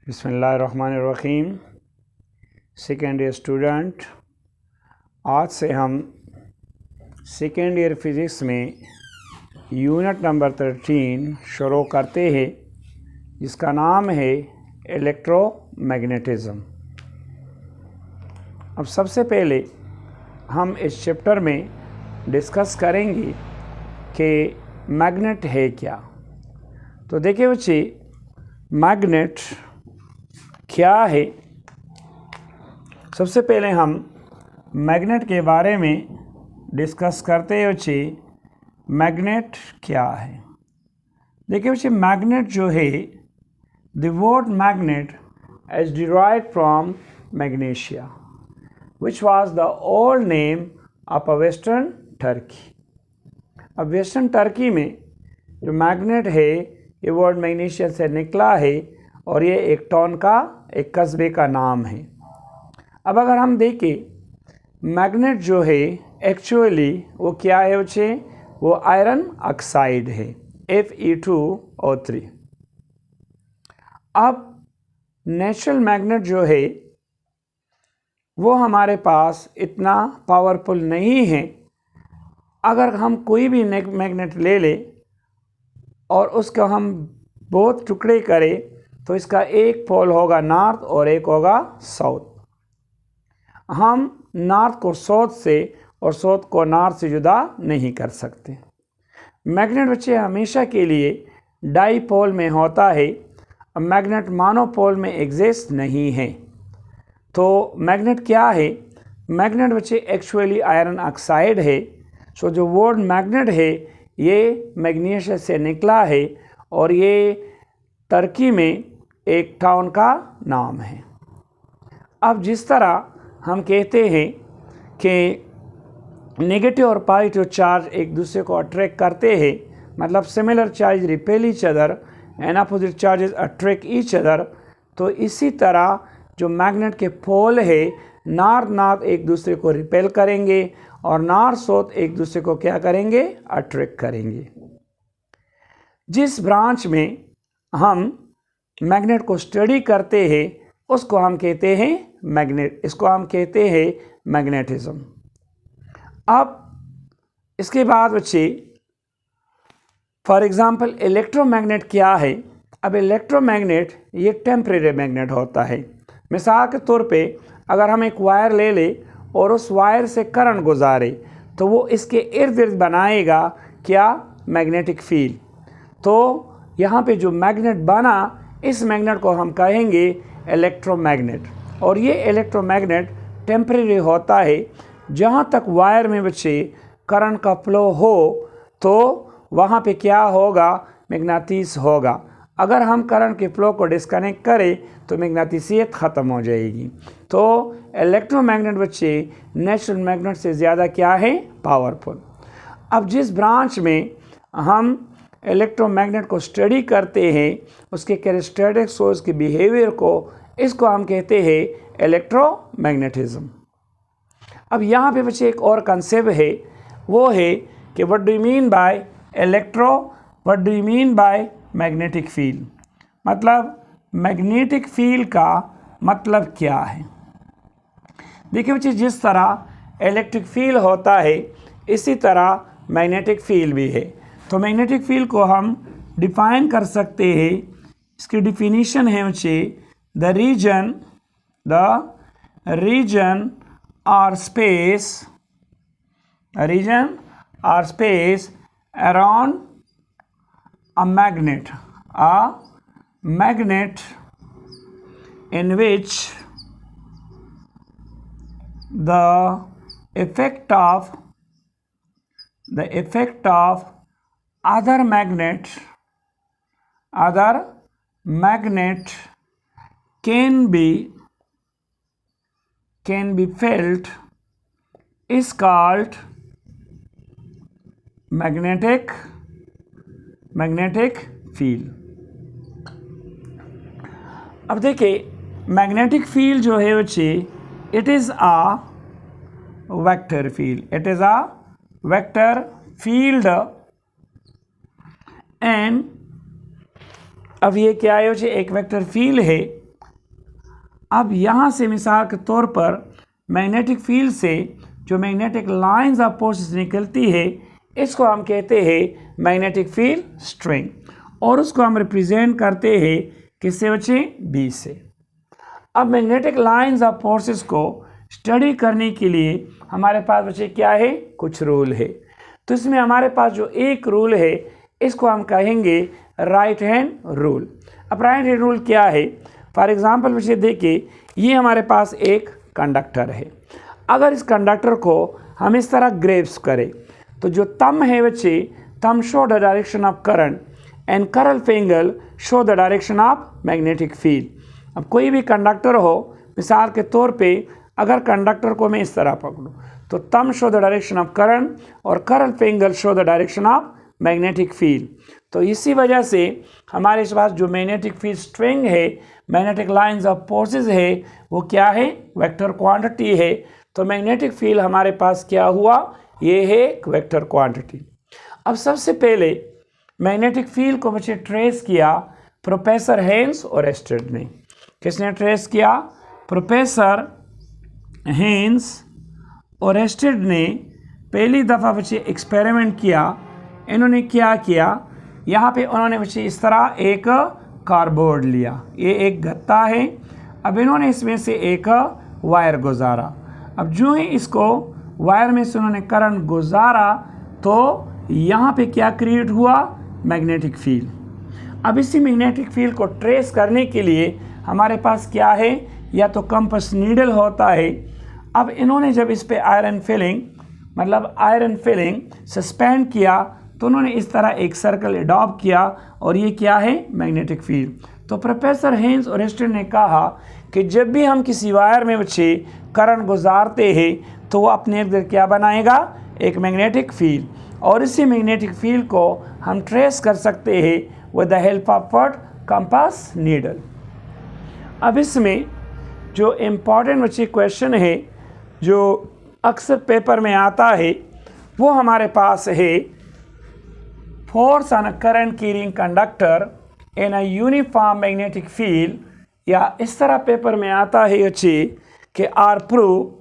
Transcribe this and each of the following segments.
बिस्मिल्लाहिर्रहमानिर्रहीम। Second year student, आज से हम सेकेंड ईयर फिज़िक्स में यूनिट नंबर 13 शुरू करते हैं, जिसका नाम है इलेक्ट्रोमैग्नेटिज़्म। अब सबसे पहले हम इस चैप्टर में डिस्कस करेंगे कि मैग्नेट है क्या। तो देखिए बच्चे, मैग्नेट क्या है। सबसे पहले हम मैग्नेट के बारे में डिस्कस करते हैं बच्चे, मैग्नेट क्या है। देखिए बच्चे, मैग्नेट जो है, the word magnet is derived from magnesia which was the old name of a western Turkey. अब वेस्टर्न टर्की में जो मैग्नेट है, ये वर्ड मैग्नीशिया से निकला है और ये एक टाउन का, एक कस्बे का नाम है। अब अगर हम देखें, मैग्नेट जो है एक्चुअली वो क्या है बच्चे, वो आयरन ऑक्साइड है, Fe2O3। अब नेचुरल मैग्नेट जो है वो हमारे पास इतना पावरफुल नहीं है। अगर हम कोई भी मैग्नेट ले ले और उसका हम बहुत टुकड़े करें तो इसका एक पोल होगा नॉर्थ और एक होगा साउथ। हम नॉर्थ को साउथ से और साउथ को नॉर्थ से जुदा नहीं कर सकते। मैग्नेट बच्चे हमेशा के लिए डाईपोल में होता है। मैग्नेट मोनोपोल में एग्जिस्ट नहीं है। तो मैग्नेट क्या है? मैग्नेट बच्चे एक्चुअली आयरन ऑक्साइड है। सो जो वर्ड मैग्नेट है ये मैग्नीशिया से निकला है और ये टर्की में एक टाउन का नाम है। अब जिस तरह हम कहते हैं कि नेगेटिव और पॉजिटिव चार्ज एक दूसरे को अट्रैक्ट करते हैं, मतलब similar charge repel each other and opposite charges attract each other, तो इसी तरह जो मैग्नेट के पोल है, नॉर्थ नॉर्थ एक दूसरे को रिपेल करेंगे और नॉर्थ साउथ एक दूसरे को क्या करेंगे, अट्रैक्ट करेंगे। जिस ब्रांच में हम मैग्नेट को स्टडी करते हैं उसको हम कहते हैं मैग्नेट, इसको हम कहते हैं मैग्नेटिज्म। अब इसके बाद बच्चे, फॉर एग्जांपल इलेक्ट्रोमैग्नेट क्या है। अब इलेक्ट्रोमैग्नेट ये टेम्परेरी मैग्नेट होता है। मिसाल के तौर पे अगर हम एक वायर ले ले और उस वायर से करंट गुजारे तो वो इसके इर्द गिर्द बनाएगा क्या, मैग्नेटिक फील्ड। तो यहाँ पे जो मैग्नेट बना, इस मैग्नेट को हम कहेंगे इलेक्ट्रोमैग्नेट। और ये इलेक्ट्रोमैग्नेट टेम्परेरी होता है। जहाँ तक वायर में बच्चे करंट का फ्लो हो तो वहाँ पे क्या होगा, मैग्नेटिस होगा। अगर हम करंट के फ्लो को डिस्कनेक्ट करें तो मैग्नेटिसियत ख़त्म हो जाएगी। तो इलेक्ट्रोमैग्नेट बच्चे नेचुरल मैग्नेट से ज़्यादा क्या है, पावरफुल। अब जिस ब्रांच में हम इलेक्ट्रोमैग्नेट को स्टडी करते हैं, उसके कैरेक्टरिस्टिक्स और उसके बिहेवियर को, इसको हम कहते हैं इलेक्ट्रोमैग्नेटिज्म। अब यहाँ पे बच्चे एक और कंसेप्ट है, वो है कि what do you mean by electro, what do you mean by magnetic field. मतलब मैग्नेटिक फील्ड का मतलब क्या है। देखिए बच्चे, जिस तरह इलेक्ट्रिक फील्ड होता है इसी तरह मैग्नेटिक फील्ड भी है। तो मैग्नेटिक फील्ड को हम डिफाइन कर सकते हैं। इसकी डिफिनीशन है बच्चे, द रीजन और space around a magnet in which the effect of other magnet can be felt is called magnetic field. अब देखिए, मैग्नेटिक फील्ड जो है बच्चे, it is a vector field, it is a vector field and अब ये क्या है, एक वेक्टर फील्ड है अब यहाँ से मिसाल के तौर पर मैग्नेटिक फील्ड से जो मैग्नेटिक लाइंस ऑफ फोर्सेस निकलती है, इसको हम कहते हैं मैग्नेटिक फील्ड स्ट्रिंग, और उसको हम रिप्रेजेंट करते हैं किससे बच्चे? बी से। अब मैग्नेटिक लाइंस ऑफ फोर्सेस को स्टडी करने के लिए हमारे पास बच्चे क्या है? कुछ रूल है। तो इसमें हमारे पास जो एक रूल है इसको हम कहेंगे राइट हैंड रूल। अब राइट हैंड रूल क्या है? फॉर एग्जांपल बच्चे देखिए, ये हमारे पास एक कंडक्टर है। अगर इस कंडक्टर को हम इस तरह ग्रेप्स करें तो जो थंब है बच्चे, thumb show the direction of current and curl finger show the direction of magnetic field. अब कोई भी कंडक्टर हो, मिसाल के तौर पे अगर कंडक्टर को मैं इस तरह पकड़ूँ तो thumb show the direction of current और करल finger show the direction of magnetic field. तो इसी वजह से हमारे पास जो मैग्नेटिक फील्ड स्ट्रिंग है, मैग्नेटिक लाइंस ऑफ फोर्सेस है, वो क्या है? वेक्टर क्वांटिटी है। तो मैग्नेटिक फील्ड हमारे पास क्या हुआ? ये है एक वेक्टर क्वांटिटी। अब सबसे पहले मैग्नेटिक फील्ड को बच्चे ट्रेस किया प्रोफेसर हेन्स और एस्टेड ने। किसने ट्रेस किया? प्रोफेसर हेन्स और एस्टेड ने पहली दफ़ा बच्चे एक्सपेरिमेंट किया। इन्होंने क्या किया? यहाँ पे उन्होंने बच्चे इस तरह एक कार्डबोर्ड लिया, ये एक गत्ता है। अब इन्होंने इसमें से एक वायर गुजारा। अब जो ही इसको वायर में से उन्होंने करंट गुजारा तो यहाँ पे क्या क्रिएट हुआ? Magnetic field. अब इसी मैग्नेटिक फील्ड को ट्रेस करने के लिए हमारे पास क्या है? या तो कंपास नीडल होता है। अब इन्होंने जब इस पे आयरन फिलिंग सस्पेंड किया तो उन्होंने इस तरह एक सर्कल अडॉप्ट किया, और ये क्या है? Magnetic field. तो प्रोफेसर हेन्स और एस्टेड ने कहा कि जब भी हम किसी वायर में बच्चे करंट गुजारते हैं तो वो अपने इर्द क्या बनाएगा? एक मैग्नेटिक फील्ड, और इसी मैग्नेटिक फील्ड को हम ट्रेस कर सकते हैं with the help of what? Compass needle. अब इसमें जो इम्पॉर्टेंट बच्चे क्वेश्चन है जो अक्सर पेपर में आता है वो हमारे पास है, force on a current carrying conductor in a uniform magnetic field, या इस तरह पेपर में आता है बच्चे कि आर prove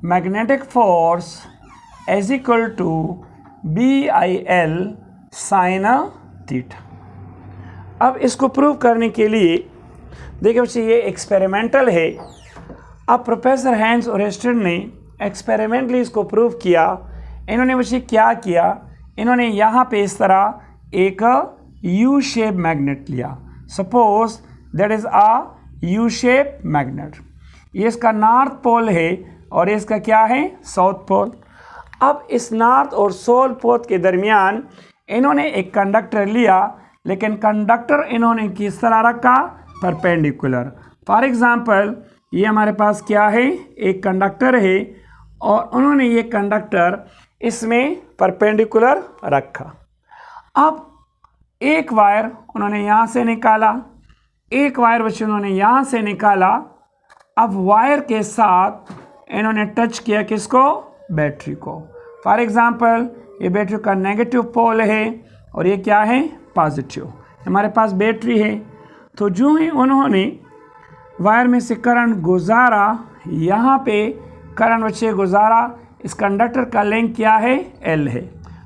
magnetic force is equal to BIL sine theta. अब इसको प्रूव करने के लिए देखिए बच्चे, ये एक्सपेरिमेंटल है। अब प्रोफेसर हेन्स और एस्टेड ने एक्सपेरिमेंटली इसको प्रूव किया। इन्होंने बच्चे क्या किया? इन्होंने यहाँ पे इस तरह एक यू शेप मैग्नेट लिया। Suppose that is a U shape magnet. ये इसका नॉर्थ पोल है और इसका क्या है? South pole. अब इस नॉर्थ और साउथ पोल के दरमियान इन्होंने एक कंडक्टर लिया, लेकिन कंडक्टर इन्होंने किस तरह रखा? परपेंडिकुलर। फॉर एग्जांपल ये हमारे पास क्या है? एक कंडक्टर है, और उन्होंने ये कंडक्टर इसमें परपेंडिकुलर रखा। अब एक वायर उन्होंने यहाँ से निकाला, एक वायर बच्चे उन्होंने यहाँ से निकाला। अब वायर के साथ इन्होंने टच किया किसको? बैटरी को। फॉर एग्जांपल ये बैटरी का नेगेटिव पोल है और ये क्या है? पॉजिटिव। हमारे पास बैटरी है। तो जो ही उन्होंने वायर में से करंट गुजारा, यहाँ पे करंट बच्चे गुजारा, इस कंडक्टर का लेंथ क्या है? L है।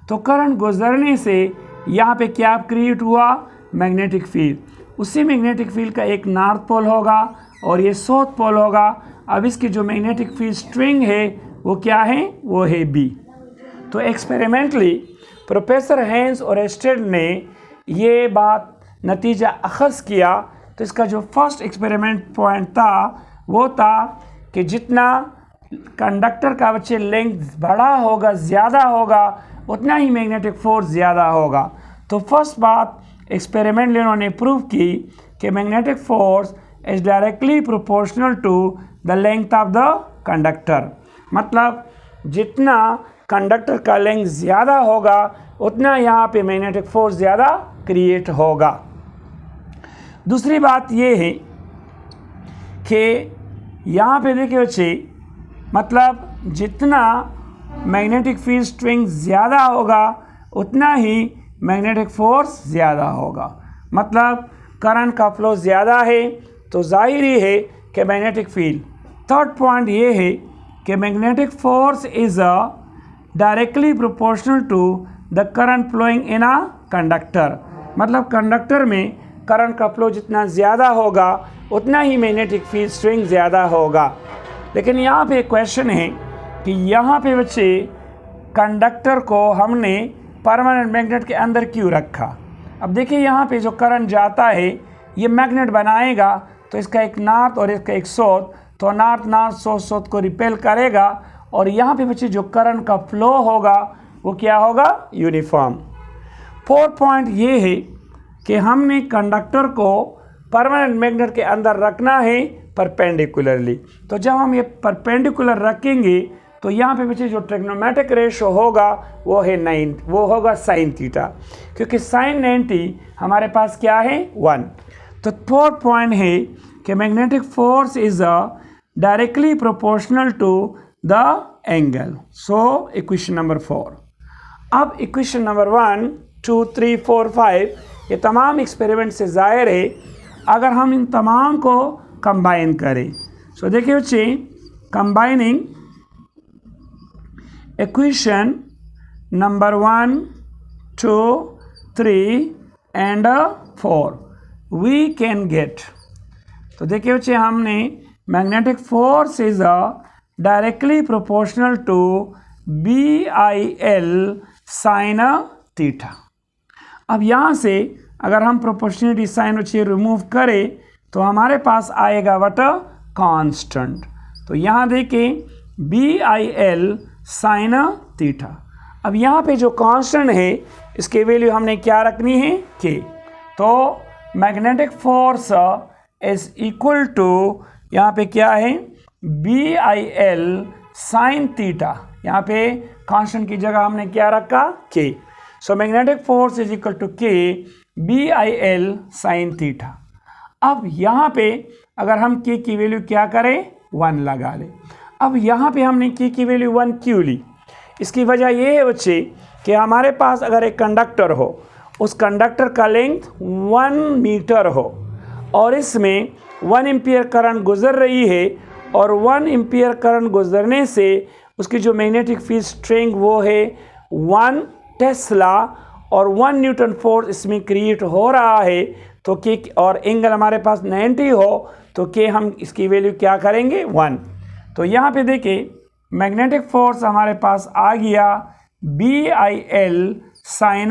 तो करंट गुजरने से यहाँ पे क्या क्रिएट हुआ? Magnetic field. उसी मैग्नेटिक फील्ड का एक नॉर्थ पोल होगा और ये साउथ पोल होगा। अब इसकी जो मैग्नेटिक फील्ड स्ट्रिंग है वो क्या है? वो है B। तो एक्सपेरिमेंटली प्रोफेसर हेन्स और एस्टेड ने ये बात नतीजा अखज़ किया। तो इसका जो फर्स्ट एक्सपेरिमेंट पॉइंट था वो था कि जितना कंडक्टर का बच्चे लेंथ बड़ा होगा, ज़्यादा होगा, उतना ही मैग्नेटिक फोर्स ज़्यादा होगा। तो फर्स्ट बात एक्सपेरिमेंट उन्होंने प्रूव की कि magnetic force is directly proportional to the length of the conductor. मतलब जितना कंडक्टर का लेंथ ज़्यादा होगा उतना यहाँ पे मैग्नेटिक फोर्स ज़्यादा क्रिएट होगा। दूसरी बात ये है कि यहाँ पे देखिए बच्चे, मतलब जितना मैग्नेटिक फील्ड स्ट्रिंग ज़्यादा होगा उतना ही मैग्नेटिक फोर्स ज़्यादा होगा। मतलब करंट का फ्लो ज़्यादा है तो जाहिर ही है कि मैग्नेटिक फील्ड। थर्ड पॉइंट ये है कि magnetic force is directly proportional to the current flowing in a conductor. मतलब कंडक्टर में करंट का फ्लो जितना ज़्यादा होगा उतना ही मैग्नेटिक फील्ड स्ट्रेंथ ज़्यादा होगा। लेकिन यहाँ पे क्वेश्चन है कि यहाँ पे बच्चे कंडक्टर को हमने परमानेंट मैग्नेट के अंदर क्यों रखा। अब देखिए यहाँ पे जो करंट जाता है ये मैग्नेट बनाएगा, तो इसका एक नॉर्थ और इसका एक साउथ, तो नॉर्थ नॉर्थ साउथ साउथ को रिपेल करेगा और यहाँ पे बच्चे जो करंट का फ्लो होगा वो क्या होगा, यूनिफॉर्म। फोर्थ पॉइंट ये है कि हमने कंडक्टर को परमानेंट मैग्नेट के अंदर रखना है परपेंडिकुलरली। तो जब हम ये परपेंडिकुलर रखेंगे तो यहाँ पे बच्चे जो ट्रिग्नोमेट्रिक रेशो होगा वो है 9, वो होगा साइन थीटा, क्योंकि साइन 90 हमारे पास क्या है 1। तो फोर्थ पॉइंट है कि magnetic force is directly proportional to the angle. So equation number 4। अब इक्वेशन नंबर 1, 2, 3, 4, 5 ये तमाम एक्सपेरिमेंट से जाहिर है अगर हम इन तमाम को कंबाइन करें। सो देखिए बच्चे, combining equation number 1, 2, 3 and 4 we can get. तो देखिए बच्चे, हमने magnetic force is directly proportional to BIL sine theta. अब यहाँ से अगर हम प्रोपोर्शनलिटी साइन बच्चे रिमूव करें तो हमारे पास आएगा वट कांस्टेंट। तो यहाँ देखें BIL साइन थीटा। अब यहाँ पे जो कांस्टेंट है इसके वैल्यू हमने क्या रखनी है, K। तो magnetic force is equal to यहाँ पे क्या है BIL साइन थीटा। यहाँ पे कांस्टेंट की जगह हमने क्या रखा, K। So magnetic force is equal to K BIL sine theta. अब यहाँ पे अगर हम K की वैल्यू क्या करें, 1 लगा ले। अब यहाँ पे हमने K की वैल्यू 1 क्यों ली, इसकी वजह ये है बच्चे कि हमारे पास अगर एक कंडक्टर हो, उस कंडक्टर का लेंथ 1 मीटर हो और इसमें 1 एम्पियर करंट गुजर रही है और 1 एम्पियर करंट गुजरने से उसकी जो मैग्नेटिक फील्ड स्ट्रेंथ वो है 1 टेस्ला और 1 न्यूटन फोर्स इसमें क्रिएट हो रहा है। तो के और एंगल हमारे पास 90 हो तो के हम इसकी वैल्यू क्या करेंगे, 1। तो यहाँ पे देखिए मैग्नेटिक फोर्स हमारे पास आ गया BIL साइन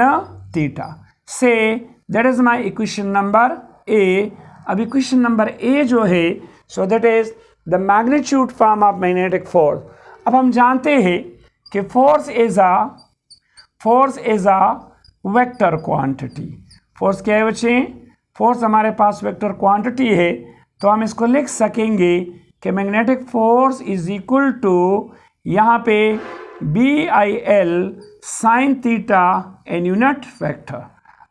थीटा से, that is my equation number A। अब इक्वेशन नंबर A जो है, so that is the magnitude form of magnetic force. अब हम जानते हैं कि force is a vector quantity. Force क्या है बच्चे, फोर्स हमारे पास वेक्टर क्वांटिटी है। तो हम इसको लिख सकेंगे कि magnetic force is equal to यहाँ पे BIL sine theta N unit vector.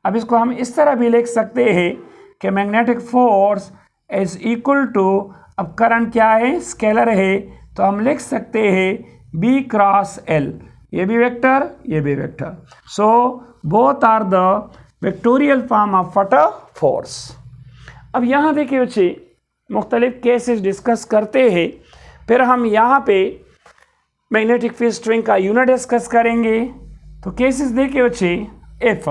अब इसको हम इस तरह भी लिख सकते हैं कि magnetic force is equal to, अब करंट क्या है, स्केलर है, तो हम लिख सकते हैं B क्रॉस L। ये भी वेक्टर, ये भी vector. So both are the vectorial form of what force. अब यहाँ देखिए बच्चे मुख्तलिफ केसेस डिस्कस करते हैं, फिर हम यहाँ पे मैग्नेटिक फील्ड स्ट्रेंथ का यूनिट डिस्कस करेंगे। तो केसेस देखिए बच्चे, एफ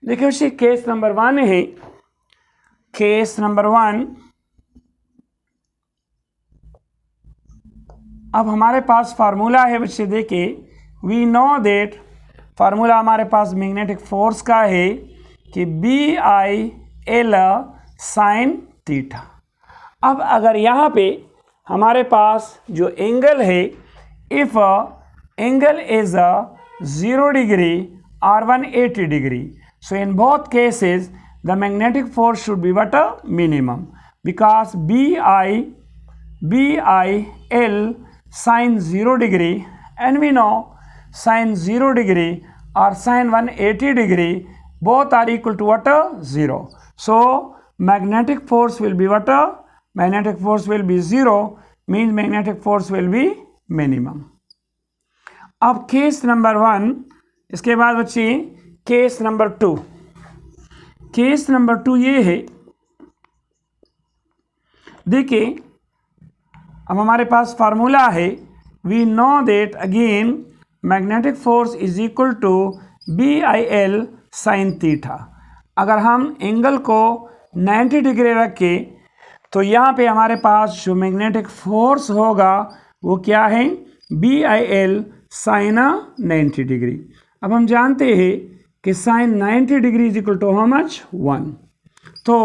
देखिए बच्चे, केस नंबर 1 है। केस नंबर 1, अब हमारे पास फार्मूला है बच्चे, देखिए वी नो दैट, फार्मूला हमारे पास मैग्नेटिक फोर्स का है कि BIL साइन थीटा। अब अगर यहाँ पे हमारे पास जो एंगल है, इफ एंगल इज 0 डिग्री और 180 degree, so in both cases the magnetic force should be what minimum, because BIL sin 0 degree and we know sin 0 degree or sin 180 degree both are equal to what, 0. So magnetic force will be what, magnetic force will be 0, means magnetic force will be minimum. अब case number 1, इसके बाद बच्चे case number 2। Case number 2 ये है, देखिए अब हमारे पास फार्मूला है, we know that again magnetic force is equal to BIL sine theta. अगर हम एंगल को 90 डिग्री रखें तो यहाँ पे हमारे पास जो मैग्नेटिक फोर्स होगा वो क्या है, BIL साइन 90 डिग्री। अब हम जानते हैं कि sine 90 degree is equal to how much, 1। तो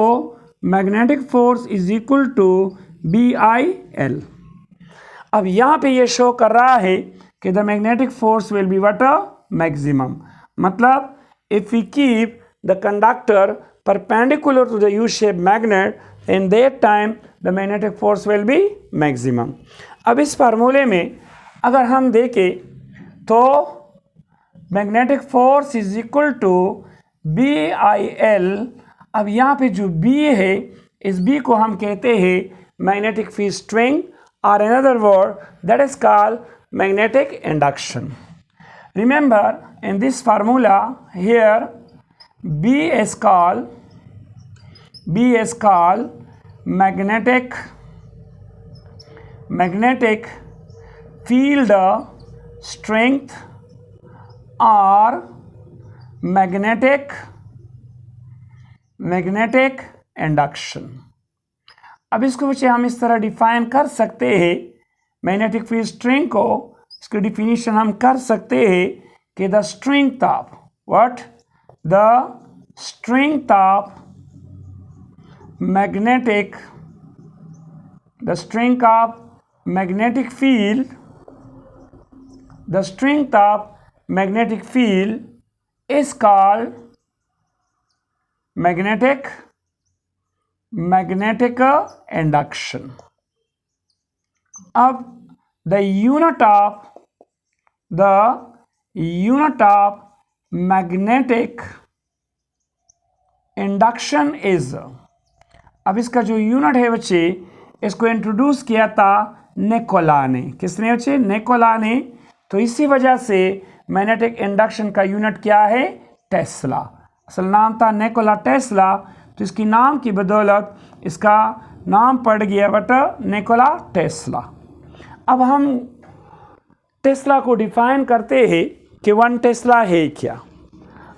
magnetic force is equal to BIL। अब यहाँ पे ये शो कर रहा है कि the magnetic force will be what, maximum. मतलब if we keep the conductor perpendicular to the U shape magnet, in that time the magnetic force will be maximum. अब इस फार्मूले में अगर हम देखें तो magnetic force is equal to BIL। अब यहाँ पे जो B है, इस B को हम कहते हैं magnetic field strength, or in other word that is called magnetic induction. Remember in this formula here B is called magnetic field strength or magnetic induction। अब इसको बच्चे हम इस तरह डिफाइन कर सकते हैं, मैग्नेटिक फील्ड स्ट्रेंथ को, इसकी डिफिनीशन हम कर सकते हैं कि the strength of what, the strength of magnetic field, the strength of magnetic field is called magnetic induction। अब the unit of magnetic induction is, अब इसका जो यूनिट है बच्चे, इसको इंट्रोड्यूस किया था निकोला ने। किसने बच्चे, निकोला ने। तो इसी वजह से मैग्नेटिक इंडक्शन का यूनिट क्या है, टेस्ला। असल नाम था निकोला टेस्ला, तो इसकी नाम की बदौलत इसका नाम पड़ गया बट निकोला टेस्ला। अब हम टेस्ला को डिफाइन करते हैं कि 1 टेस्ला है क्या।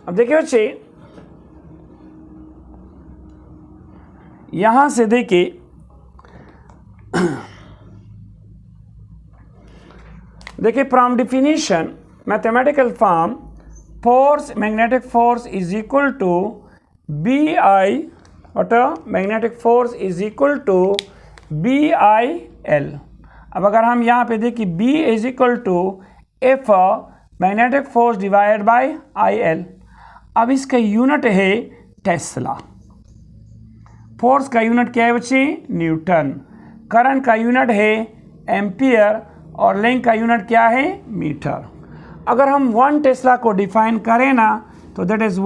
अब देखिए बच्चे, यहां से देखिए, from definition mathematical form, force, magnetic force is equal to BI, what magnetic force is equal to BIL। अब अगर हम यहाँ पे देखें B is equal to F magnetic force divided by IL। अब इसका यूनिट है टेस्ला। फोर्स का यूनिट क्या है बच्चे, न्यूटन। करंट का यूनिट है एम्पियर और लेंथ का यूनिट क्या है, मीटर। अगर हम 1 टेस्ला को डिफाइन करें ना, तो that is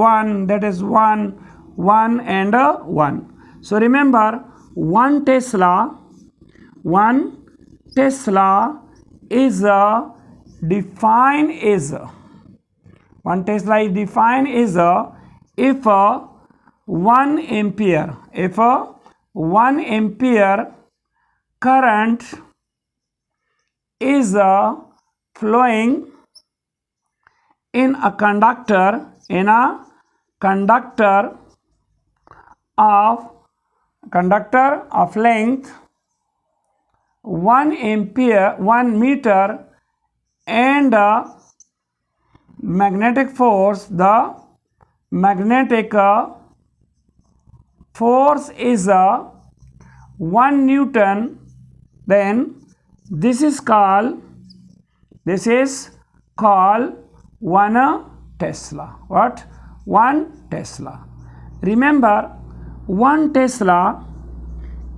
1 and 1। So remember 1 Tesla is defined as, 1 Tesla is defined as if 1 ampere current is flowing in a conductor of length 1 meter and magnetic force, the magnetic force is 1 Newton, then this is called 1 Tesla. What? 1 Tesla. Remember 1 Tesla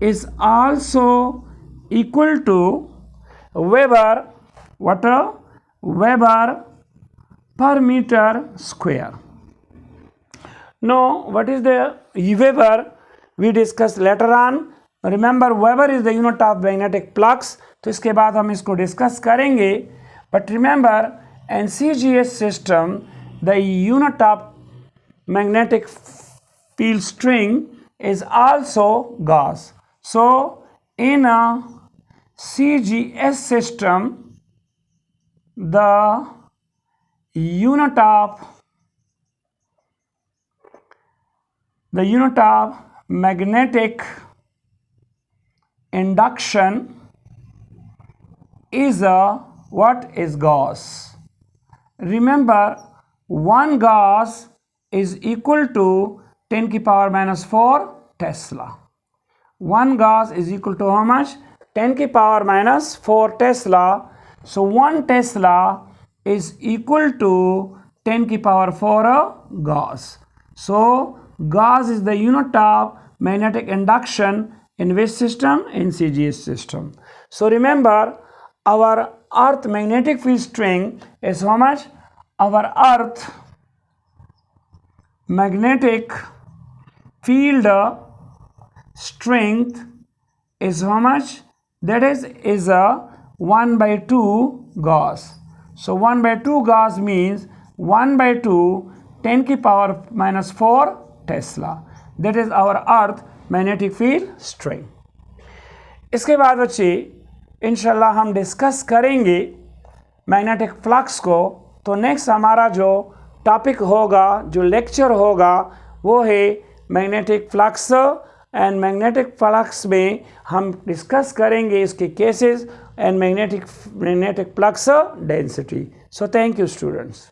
is also equal to Weber, what? Weber per meter square. Now what is the Weber? We discuss later on. Remember Weber is the unit of magnetic flux. तो इसके बाद हम इसको discuss करेंगे. But remember in CGS system, the unit of magnetic field string is also gauge. So in a CGS system, the unit of magnetic induction is what is gauge. Remember, 1 gauge is equal to 10 to the power minus 4 Tesla. 1 gauge is equal to how much? 10 to the power minus 4 Tesla. So 1 Tesla is equal to 10 to the power 4 gauge. So gauge is the unit of magnetic induction in which system? In CGS system. So remember, our earth magnetic field string is how much? Our earth magnetic field strength is how much? That is a 1/2 gauge. So 1/2 gauge means 1/2 10 to the power minus 4 Tesla. That is our earth magnetic field string. इसके बाद बच्चे इंशाल्लाह हम discuss करेंगे magnetic flux को. तो next हमारा जो टॉपिक होगा, जो लेक्चर होगा, वो है magnetic flux. And magnetic flux में हम डिस्कस करेंगे इसके cases and magnetic flux density. So thank you students.